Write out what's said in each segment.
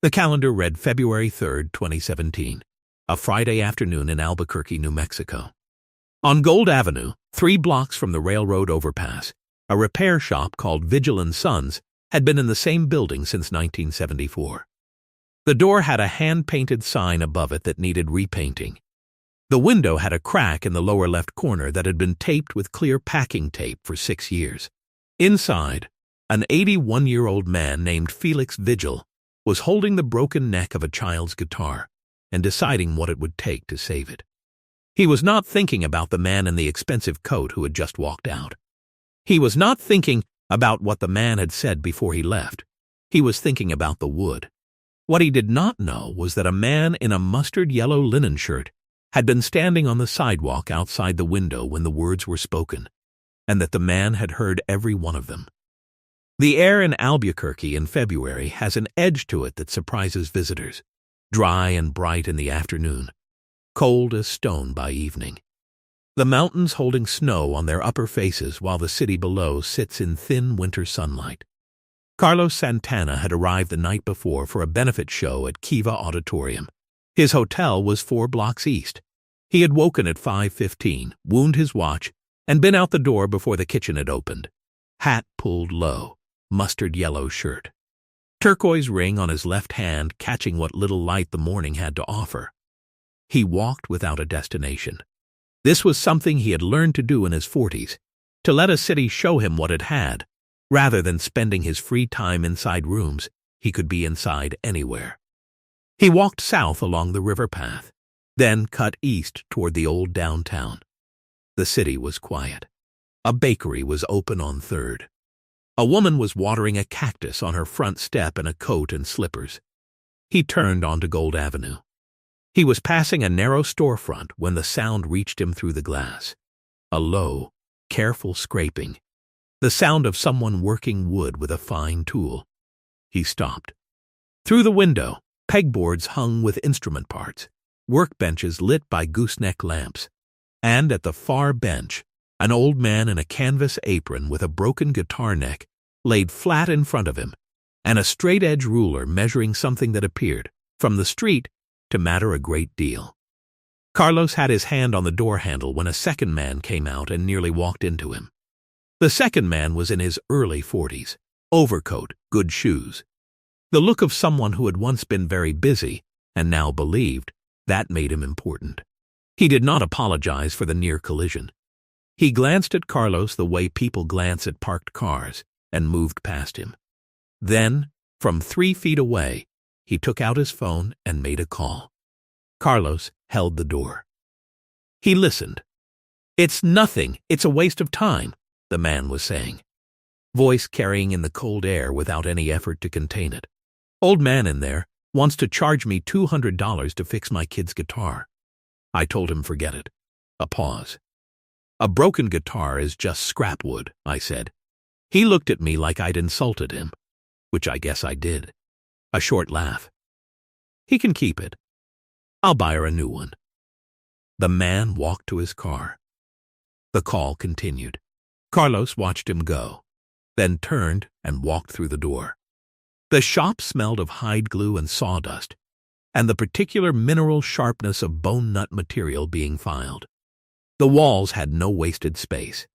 The calendar read February 3rd, 2017, a Friday afternoon in Albuquerque, New Mexico. On Gold Avenue, 3 blocks from the railroad overpass, a repair shop called Vigil & Sons had been in the same building since 1974. The door had a hand-painted sign above it that needed repainting. The window had a crack in the lower left corner that had been taped with clear packing tape for 6 years. Inside, an 81-year-old man named Felix Vigil was holding the broken neck of a child's guitar and deciding what it would take to save it. He was not thinking about the man in the expensive coat who had just walked out. He was not thinking about what the man had said before he left. He was thinking about the wood. What he did not know was that a man in a mustard yellow linen shirt had been standing on the sidewalk outside the window when the words were spoken, and that the man had heard every one of them. The air in Albuquerque in February has an edge to it that surprises visitors, dry and bright in the afternoon, cold as stone by evening. The mountains holding snow on their upper faces while the city below sits in thin winter sunlight. Carlos Santana had arrived the night before for a benefit show at Kiva Auditorium. His hotel was 4 blocks east. He had woken at 5:15, wound his watch, and been out the door before the kitchen had opened. Hat pulled low, mustard yellow shirt. Turquoise ring on his left hand catching what little light the morning had to offer. He walked without a destination. This was something he had learned to do in his 40s, to let a city show him what it had. Rather than spending his free time inside rooms, he could be inside anywhere. He walked south along the river path, then cut east toward the old downtown. The city was quiet. A bakery was open on 3rd. A woman was watering a cactus on her front step in a coat and slippers. He turned onto Gold Avenue. He was passing a narrow storefront when the sound reached him through the glass. A low, careful scraping. The sound of someone working wood with a fine tool. He stopped. Through the window, pegboards hung with instrument parts, workbenches lit by gooseneck lamps, and at the far bench, an old man in a canvas apron with a broken guitar neck laid flat in front of him, and a straight-edge ruler measuring something that appeared, from the street, to matter a great deal. Carlos had his hand on the door handle when a second man came out and nearly walked into him. The second man was in his early 40s, overcoat, good shoes. The look of someone who had once been very busy and now believed that made him important. He did not apologize for the near collision. He glanced at Carlos the way people glance at parked cars and moved past him. Then, from 3 feet away, he took out his phone and made a call. Carlos held the door. He listened. "It's nothing. It's a waste of time," the man was saying, voice carrying in the cold air without any effort to contain it. "Old man in there wants to charge me $200 to fix my kid's guitar." I told him forget it. A pause. "A broken guitar is just scrap wood," I said. He looked at me like I'd insulted him, which I guess I did. A short laugh. "He can keep it. I'll buy her a new one." The man walked to his car. The call continued. Carlos watched him go, then turned and walked through the door. The shop smelled of hide glue and sawdust, and the particular mineral sharpness of bone nut material being filed. The walls had no wasted space.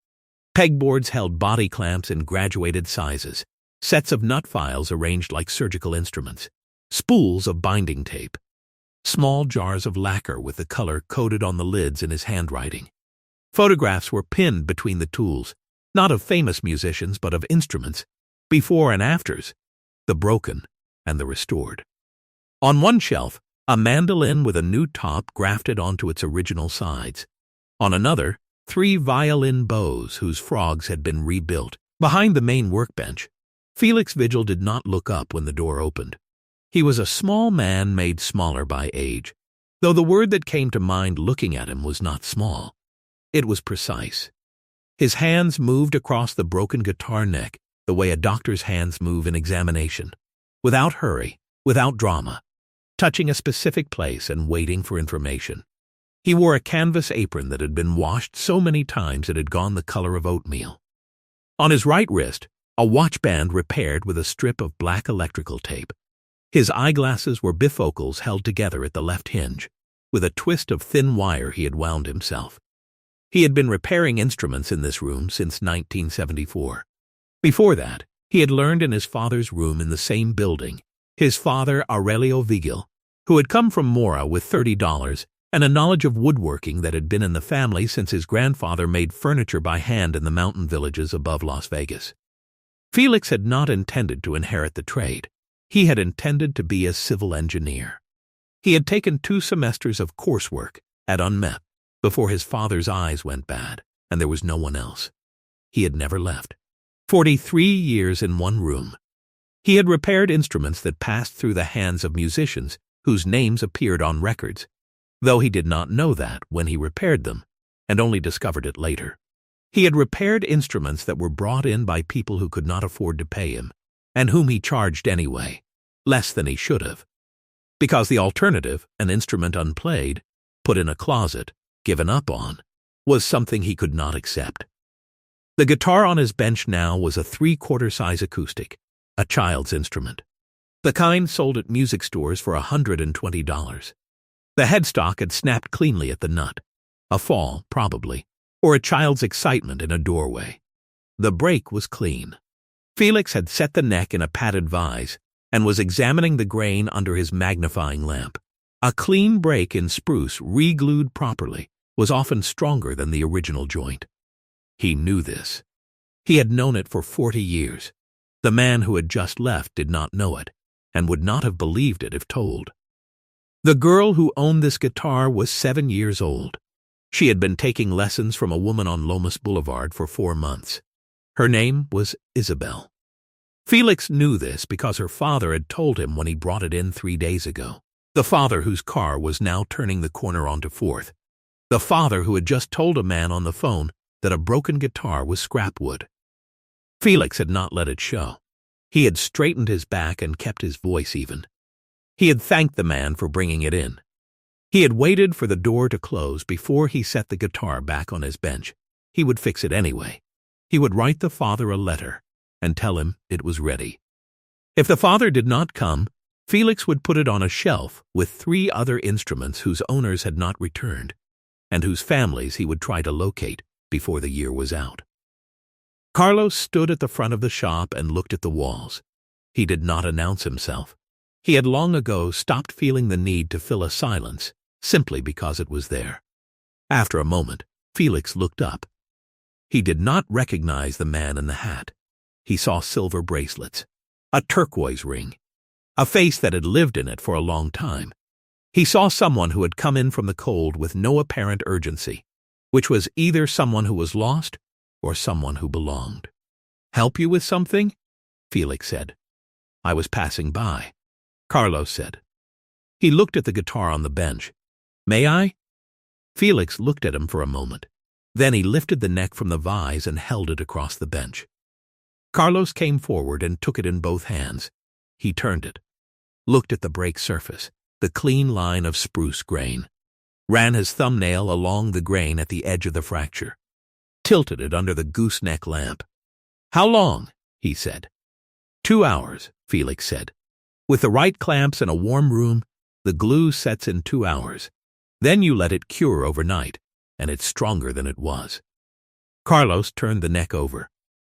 Pegboards held body clamps in graduated sizes, sets of nut files arranged like surgical instruments, spools of binding tape, small jars of lacquer with the color coded on the lids in his handwriting. Photographs were pinned between the tools, not of famous musicians but of instruments, before and afters, the broken and the restored. On one shelf, a mandolin with a new top grafted onto its original sides. On another, 3 violin bows whose frogs had been rebuilt. Behind the main workbench, Felix Vigil did not look up when the door opened. He was a small man made smaller by age, though the word that came to mind looking at him was not small. It was precise. His hands moved across the broken guitar neck the way a doctor's hands move in examination, without hurry, without drama, touching a specific place and waiting for information. He wore a canvas apron that had been washed so many times it had gone the color of oatmeal. On his right wrist, a watch band repaired with a strip of black electrical tape. His eyeglasses were bifocals held together at the left hinge, with a twist of thin wire he had wound himself. He had been repairing instruments in this room since 1974. Before that, he had learned in his father's room in the same building. His father, Aurelio Vigil, who had come from Mora with $30 and a knowledge of woodworking that had been in the family since his grandfather made furniture by hand in the mountain villages above Las Vegas. Felix had not intended to inherit the trade. He had intended to be a civil engineer. He had taken 2 semesters of coursework at UNMEP before his father's eyes went bad and there was no one else. He had never left. 43 years in one room. He had repaired instruments that passed through the hands of musicians whose names appeared on records, though he did not know that when he repaired them, and only discovered it later. He had repaired instruments that were brought in by people who could not afford to pay him, and whom he charged anyway, less than he should have. Because the alternative, an instrument unplayed, put in a closet, given up on, was something he could not accept. The guitar on his bench now was a 3/4 size acoustic, a child's instrument. The kind sold at music stores for $120. The headstock had snapped cleanly at the nut. A fall, probably, or a child's excitement in a doorway. The break was clean. Felix had set the neck in a padded vise and was examining the grain under his magnifying lamp. A clean break in spruce, re-glued properly, was often stronger than the original joint. He knew this. He had known it for 40 years. The man who had just left did not know it, and would not have believed it if told. The girl who owned this guitar was 7 years old. She had been taking lessons from a woman on Lomas Boulevard for 4 months. Her name was Isabel. Felix knew this because her father had told him when he brought it in 3 days ago. The father whose car was now turning the corner onto 4th. The father who had just told a man on the phone that a broken guitar was scrap wood. Felix had not let it show. He had straightened his back and kept his voice even. He had thanked the man for bringing it in. He had waited for the door to close before he set the guitar back on his bench. He would fix it anyway. He would write the father a letter and tell him it was ready. If the father did not come, Felix would put it on a shelf with 3 other instruments whose owners had not returned, and whose families he would try to locate before the year was out. Carlos stood at the front of the shop and looked at the walls. He did not announce himself. He had long ago stopped feeling the need to fill a silence simply because it was there. After a moment, Felix looked up. He did not recognize the man in the hat. He saw silver bracelets, a turquoise ring, a face that had lived in it for a long time. He saw someone who had come in from the cold with no apparent urgency, which was either someone who was lost or someone who belonged. "Help you with something?" Felix said. "I was passing by," Carlos said. He looked at the guitar on the bench. "May I?" Felix looked at him for a moment. Then he lifted the neck from the vise and held it across the bench. Carlos came forward and took it in both hands. He turned it, looked at the break surface, the clean line of spruce grain, ran his thumbnail along the grain at the edge of the fracture, tilted it under the gooseneck lamp. "How long?" he said. 2 hours, Felix said. "With the right clamps in a warm room, the glue sets in 2 hours. Then you let it cure overnight, and it's stronger than it was." Carlos turned the neck over.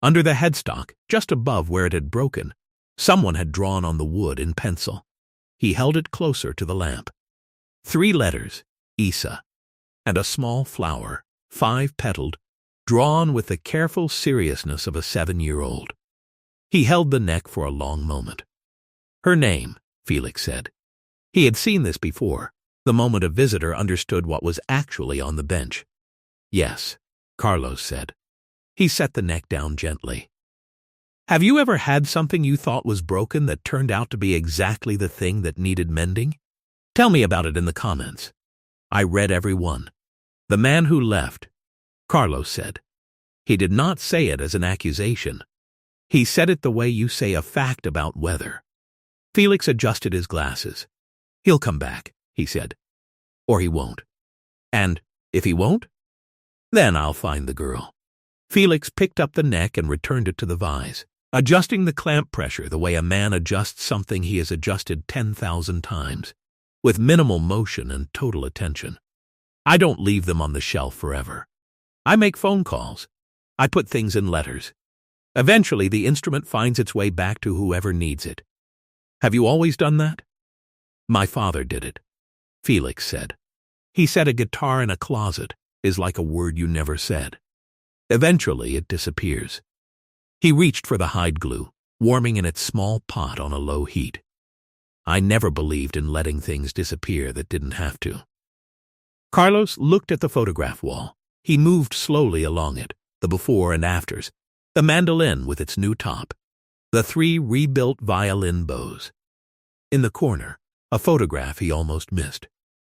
Under the headstock, just above where it had broken, someone had drawn on the wood in pencil. He held it closer to the lamp. 3 letters, Isa, and a small flower, 5-petaled, drawn with the careful seriousness of a 7-year-old. He held the neck for a long moment. "Her name," Felix said. He had seen this before, the moment a visitor understood what was actually on the bench. "Yes," Carlos said. He set the neck down gently. "Have you ever had something you thought was broken that turned out to be exactly the thing that needed mending? Tell me about it in the comments." I read every one. "The man who left," Carlos said. He did not say it as an accusation. He said it the way you say a fact about weather. Felix adjusted his glasses. "He'll come back," he said. "Or he won't. And if he won't, then I'll find the girl." Felix picked up the neck and returned it to the vise. adjusting the clamp pressure the way a man adjusts something he has adjusted 10,000 times, with minimal motion and total attention. I don't leave them on the shelf forever. I make phone calls. I put things in letters. Eventually, the instrument finds its way back to whoever needs it. Have you always done that? My father did it, Felix said. He said a guitar in a closet is like a word you never said. Eventually, it disappears. He reached for the hide glue, warming in its small pot on a low heat. I never believed in letting things disappear that didn't have to. Carlos looked at the photograph wall. He moved slowly along it, the before and afters, the mandolin with its new top, the 3 rebuilt violin bows. In the corner, a photograph he almost missed.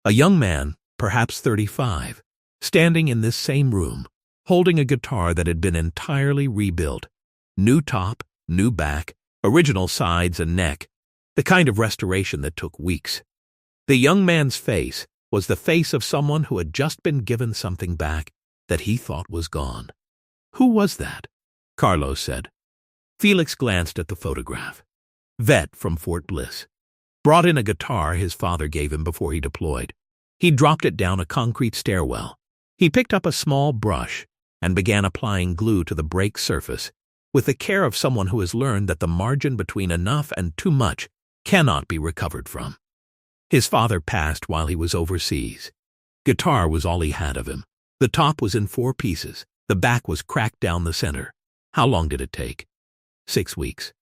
A young man, perhaps 35, standing in this same room, holding a guitar that had been entirely rebuilt. New top, new back, original sides and neck, the kind of restoration that took weeks. The young man's face was the face of someone who had just been given something back that he thought was gone. Who was that? Carlos said. Felix glanced at the photograph. Vet from Fort Bliss. Brought in a guitar his father gave him before he deployed. He dropped it down a concrete stairwell. He picked up a small brush and began applying glue to the break surface with the care of someone who has learned that the margin between enough and too much cannot be recovered from. His father passed while he was overseas. Guitar was all he had of him. The top was in 4 pieces. The back was cracked down the center. How long did it take? 6 weeks.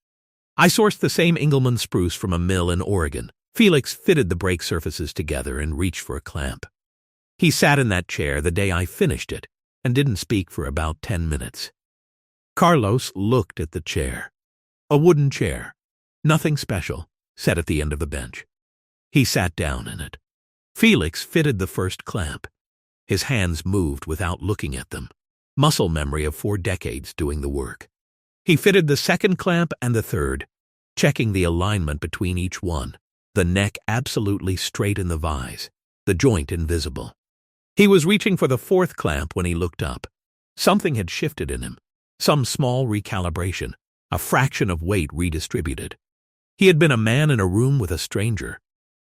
I sourced the same Engelmann spruce from a mill in Oregon. Felix fitted the break surfaces together and reached for a clamp. He sat in that chair the day I finished it and didn't speak for about 10 minutes. Carlos looked at the chair. A wooden chair, nothing special, set at the end of the bench. He sat down in it. Felix fitted the first clamp. His hands moved without looking at them. Muscle memory of 4 decades doing the work. He fitted the second clamp and the third, checking the alignment between each one, the neck absolutely straight in the vise, the joint invisible. He was reaching for the 4th clamp when he looked up. Something had shifted in him, some small recalibration, a fraction of weight redistributed. He had been a man in a room with a stranger,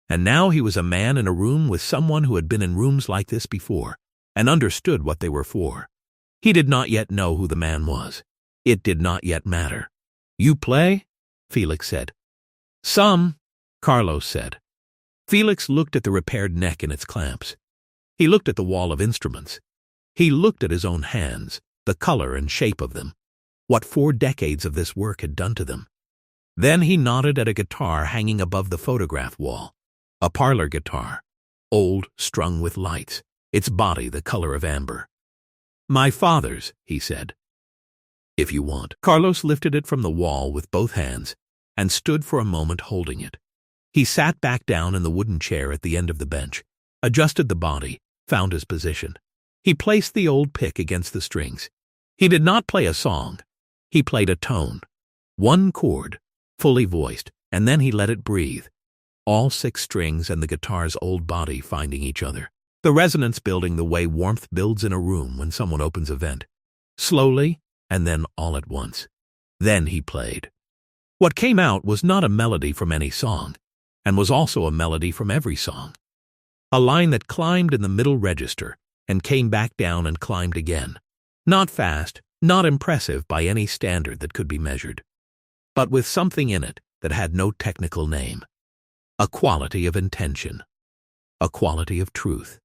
and now he was a man in a room with someone who had been in rooms like this before and understood what they were for. He did not yet know who the man was. It did not yet matter. "You play?" Felix said. "Some," Carlos said. Felix looked at the repaired neck and its clamps. He looked at the wall of instruments. He looked at his own hands, the color and shape of them, what 4 decades of this work had done to them. Then he nodded at a guitar hanging above the photograph wall, a parlor guitar, old, strung with lights, its body the color of amber. "My father's," he said. "If you want." Carlos lifted it from the wall with both hands and stood for a moment holding it. He sat back down in the wooden chair at the end of the bench, adjusted the body, found his position. He placed the old pick against the strings. He did not play a song. He played a tone, 1 chord, fully voiced, and then he let it breathe. All 6 strings and the guitar's old body finding each other. The resonance building the way warmth builds in a room when someone opens a vent. Slowly, and then all at once. Then he played. What came out was not a melody from any song, and was also a melody from every song. A line that climbed in the middle register and came back down and climbed again. Not fast, not impressive by any standard that could be measured, but with something in it that had no technical name. A quality of intention. A quality of truth.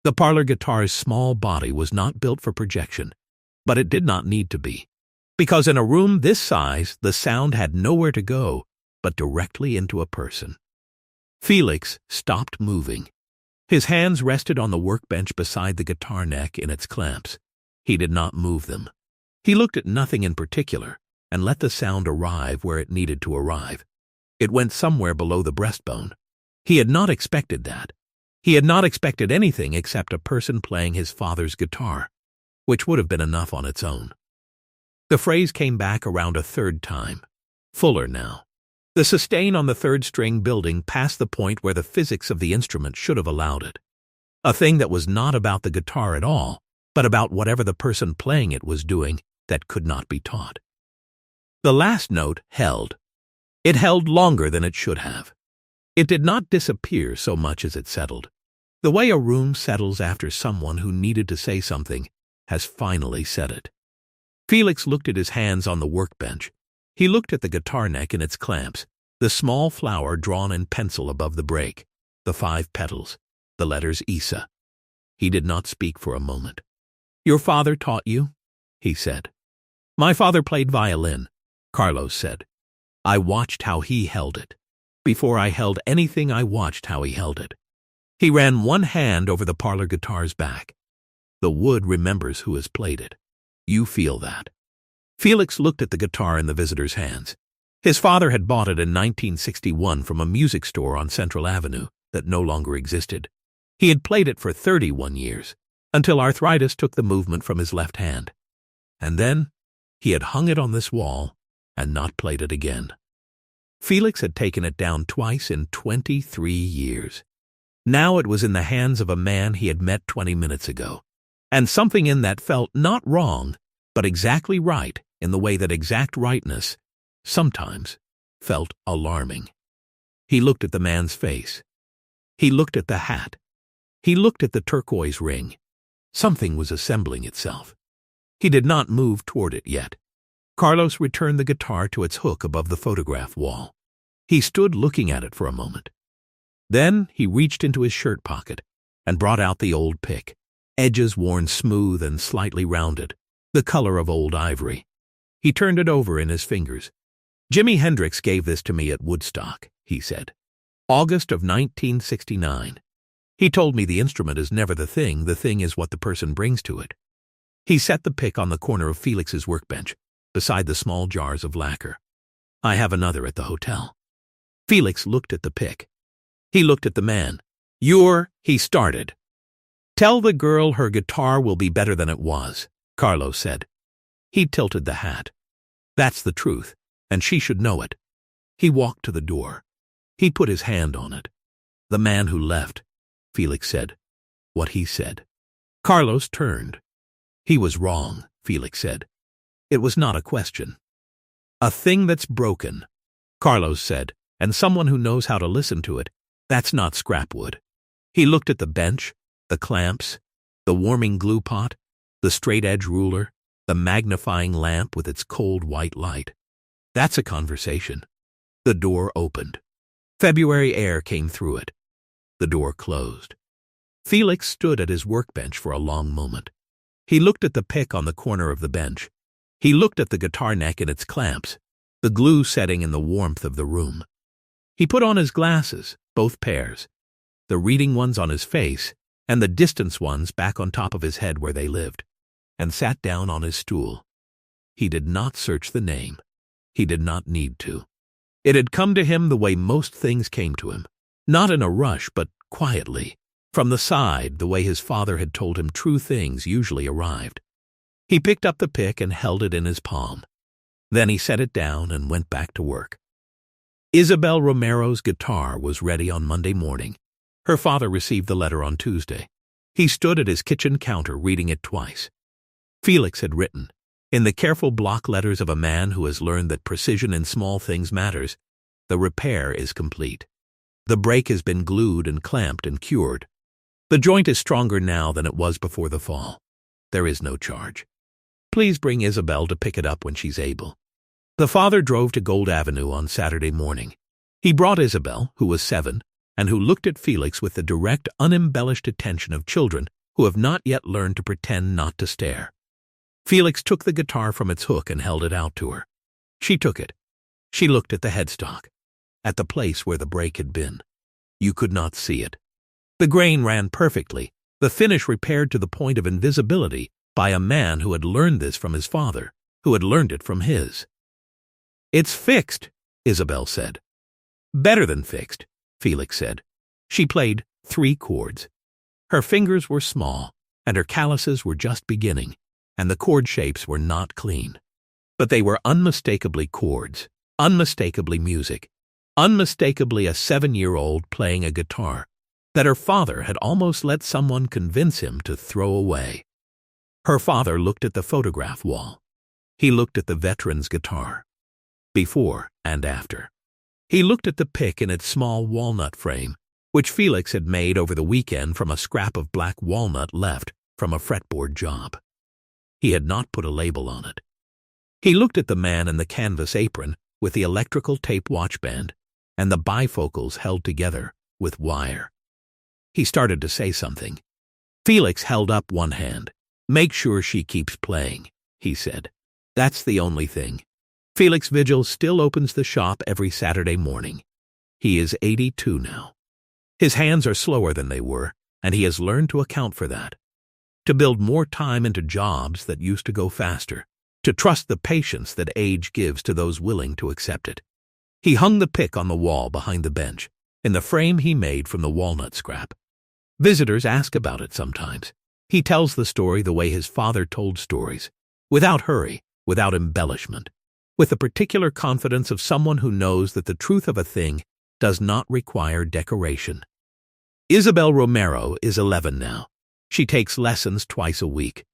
The parlor guitar's small body was not built for projection, but it did not need to be, because in a room this size, the sound had nowhere to go but directly into a person. Felix stopped moving. His hands rested on the workbench beside the guitar neck in its clamps. He did not move them. He looked at nothing in particular and let the sound arrive where it needed to arrive. It went somewhere below the breastbone. He had not expected that. He had not expected anything except a person playing his father's guitar, which would have been enough on its own. The phrase came back around a 3rd time, fuller now. The sustain on the 3rd string building past the point where the physics of the instrument should have allowed it. A thing that was not about the guitar at all, but about whatever the person playing it was doing that could not be taught. The last note held. It held longer than it should have. It did not disappear so much as it settled. The way a room settles after someone who needed to say something has finally said it. Felix looked at his hands on the workbench. He looked at the guitar neck and its clamps, the small flower drawn in pencil above the break, the 5 petals, the letters Isa. He did not speak for a moment. "Your father taught you?" he said. "My father played violin," Carlos said. "I watched how he held it. Before I held anything, I watched how he held it." He ran one hand over the parlor guitar's back. "The wood remembers who has played it. You feel that." Felix looked at the guitar in the visitor's hands. His father had bought it in 1961 from a music store on Central Avenue that no longer existed. He had played it for 31 years, until arthritis took the movement from his left hand. And then he had hung it on this wall and not played it again. Felix had taken it down twice in 23 years. Now it was in the hands of a man he had met 20 minutes ago, and something in that felt not wrong, but exactly right in the way that exact rightness sometimes felt alarming. He looked at the man's face. He looked at the hat. He looked at the turquoise ring. Something was assembling itself. He did not move toward it yet. Carlos returned the guitar to its hook above the photograph wall. He stood looking at it for a moment. Then he reached into his shirt pocket and brought out the old pick, edges worn smooth and slightly rounded, the color of old ivory. He turned it over in his fingers. "Jimi Hendrix gave this to me at Woodstock," he said. "August of 1969. He told me the instrument is never the thing is what the person brings to it." He set the pick on the corner of Felix's workbench, beside the small jars of lacquer. "I have another at the hotel." Felix looked at the pick. He looked at the man. He started. "Tell the girl her guitar will be better than it was," Carlos said. He tilted the hat. "That's the truth, and she should know it." He walked to the door. He put his hand on it. "The man who left," Felix said. What he said. Carlos turned. "He was wrong," Felix said. "It was not a question." "A thing that's broken," Carlos said, "and someone who knows how to listen to it, that's not scrap wood." He looked at the bench, the clamps, the warming glue pot, the straight-edge ruler, the magnifying lamp with its cold white light. "That's a conversation." The door opened. February air came through it. The door closed. Felix stood at his workbench for a long moment. He looked at the pick on the corner of the bench. He looked at the guitar neck and its clamps, the glue setting in the warmth of the room. He put on his glasses, both pairs, the reading ones on his face and the distance ones back on top of his head where they lived, and sat down on his stool. He did not search the name. He did not need to. It had come to him the way most things came to him, not in a rush, but quietly, from the side, the way his father had told him true things usually arrived. He picked up the pick and held it in his palm. Then he set it down and went back to work. Isabel Romero's guitar was ready on Monday morning. Her father received the letter on Tuesday. He stood at his kitchen counter reading it twice. Felix had written, in the careful block letters of a man who has learned that precision in small things matters, "The repair is complete. The break has been glued and clamped and cured. The joint is stronger now than it was before the fall. There is no charge. Please bring Isabel to pick it up when she's able." The father drove to Gold Avenue on Saturday morning. He brought Isabel, who was 7, and who looked at Felix with the direct, unembellished attention of children who have not yet learned to pretend not to stare. Felix took the guitar from its hook and held it out to her. She took it. She looked at the headstock, at the place where the break had been. You could not see it. The grain ran perfectly, the finish repaired to the point of invisibility by a man who had learned this from his father, who had learned it from his. "It's fixed," Isabel said. "Better than fixed," Felix said. She played 3 chords. Her fingers were small, and her calluses were just beginning, and the chord shapes were not clean. But they were unmistakably chords, unmistakably music, unmistakably a 7-year-old playing a guitar that her father had almost let someone convince him to throw away. Her father looked at the photograph wall. He looked at the veteran's guitar. before and after. He looked at the pick in its small walnut frame, which Felix had made over the weekend from a scrap of black walnut left from a fretboard job. He had not put a label on it. He looked at the man in the canvas apron with the electrical tape watchband and the bifocals held together with wire. He started to say something. Felix held up one hand. "Make sure she keeps playing," he said. "That's the only thing." Felix Vigil still opens the shop every Saturday morning. He is 82 now. His hands are slower than they were, and he has learned to account for that. To build more time into jobs that used to go faster. To trust the patience that age gives to those willing to accept it. He hung the pick on the wall behind the bench, in the frame he made from the walnut scrap. Visitors ask about it sometimes. He tells the story the way his father told stories, without hurry, without embellishment, with the particular confidence of someone who knows that the truth of a thing does not require decoration. Isabel Romero is 11 now. She takes lessons twice a week.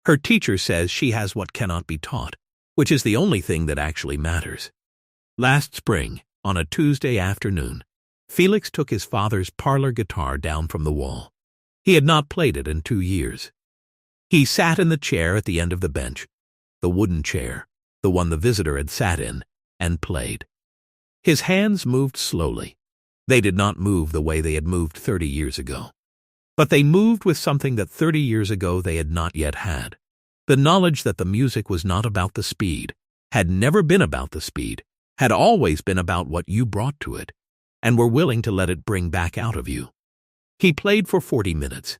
Her teacher says she has what cannot be taught, which is the only thing that actually matters. Last spring, on a Tuesday afternoon, Felix took his father's parlor guitar down from the wall. He had not played it in 2 years. He sat in the chair at the end of the bench, the wooden chair, the one the visitor had sat in, and played. His hands moved slowly. They did not move the way they had moved 30 years ago. But they moved with something that 30 years ago they had not yet had. The knowledge that the music was not about the speed, had never been about the speed, had always been about what you brought to it, and were willing to let it bring back out of you. He played for 40 minutes.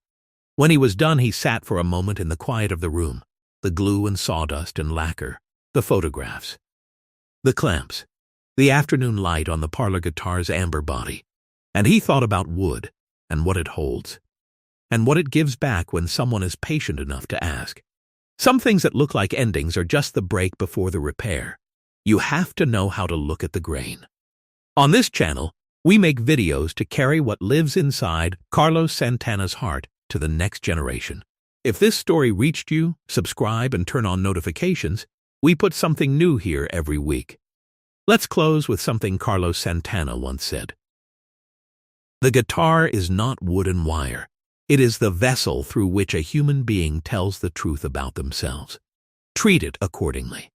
When he was done, he sat for a moment in the quiet of the room, the glue and sawdust and lacquer, the photographs, the clamps, the afternoon light on the parlor guitar's amber body, and he thought about wood and what it holds, and what it gives back when someone is patient enough to ask. Some things that look like endings are just the break before the repair. You have to know how to look at the grain. On this channel, we make videos to carry what lives inside Carlos Santana's heart to the next generation. If this story reached you, subscribe and turn on notifications. We put something new here every week. Let's close with something Carlos Santana once said. "The guitar is not wood and wire. It is the vessel through which a human being tells the truth about themselves. Treat it accordingly."